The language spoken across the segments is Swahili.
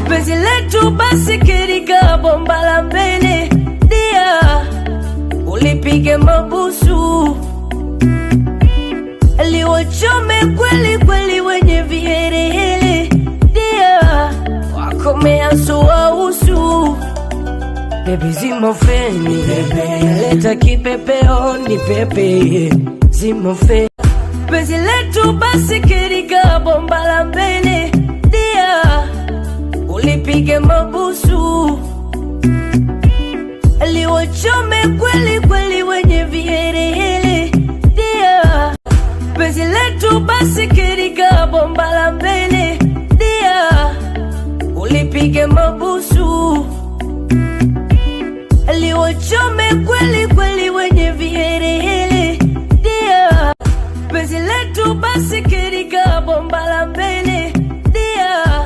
Penzi letu basi kirika bomba la mbele, dia ulipige mabusu, liwachome kweli kweli wenye viherehere, dia wakomea suwa usu. Baby zima feni, leta kipepeo ni pepe, zima feni. Penzi letu basi kirika bomba la mbele, dia ulipige mabusu, liwachome kweli kweli wenye viherehere, dia penzi letu basi kirika bomba la mbele, dia ulipige mabusu, liwachome kweli kweli wenye viherehere, dia penzi letu basi kirika bomba la mbele, dia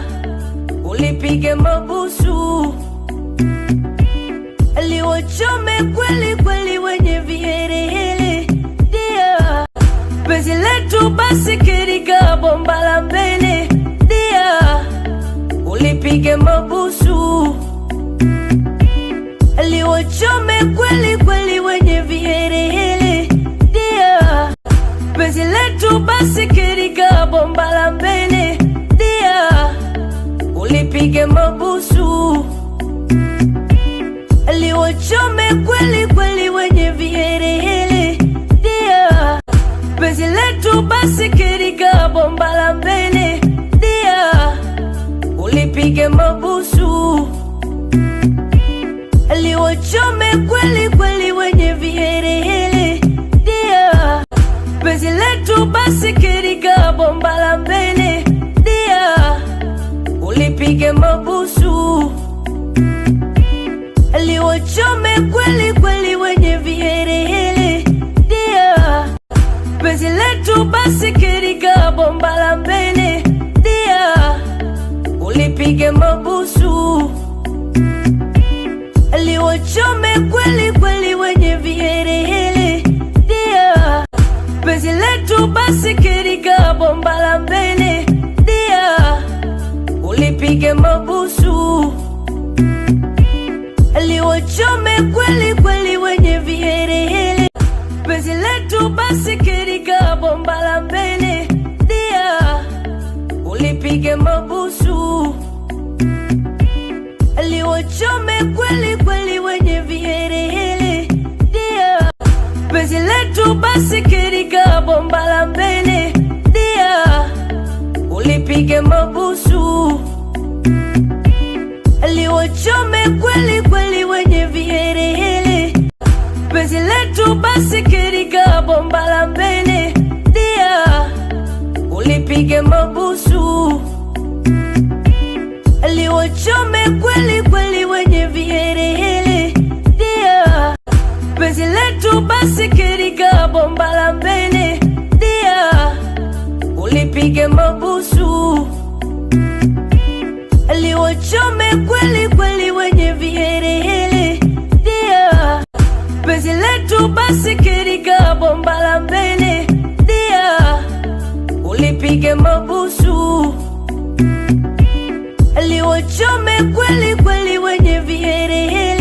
ulipige mabusu, liwachome kweli kweli wenye viherehere, dia penzi letu basi kirika bomba la mbele, dia ulipige mabusu, liwachome kweli kweli wenye viherehere, dia penzi letu basi kirika bomba la mbele, dia ulipige mabusu, liwachome kweli kweli wenye viherehere, dia penzi letu basi kirika bomba la mbele, dia ulipige mabusu, liwachome kweli kweli wenye viherehere, dia penzi letu basi kirika bomba la mbele, dia ulipige mabusu, liwachome kweli kweli wenye viherehere, dia penzi letu basi kirika bomba la mbele, dia ulipige mabusu, liwachome kweli kweli wenye viherehere, dia penzi letu basi kirika bomba la mbele, dia ulipige mabusu, liwachome kweli kweli wenye viherehere, penzi letu basi kirika bomba la mbele, dia ulipige mabusu, liwachome kweli kweli wenye viherehere, dia penzi letu basi kirika bomba la mbele, dia ulipige mabusu, liwachome kweli kweli wenye viherehere, penzi letu basi kirika bomba la mbele, dia ulipige mabusu, liwachome kweli kweli wenye viherehere, dia penzi letu basi kirika bomba la mbele, dia ulipige mabusu, liwachome kweli kweli wenye viherehere, dia penzi letu basi kirika bomba la mbele, dia ulipige mabusu, liwachome kweli kweli wenye viherehere.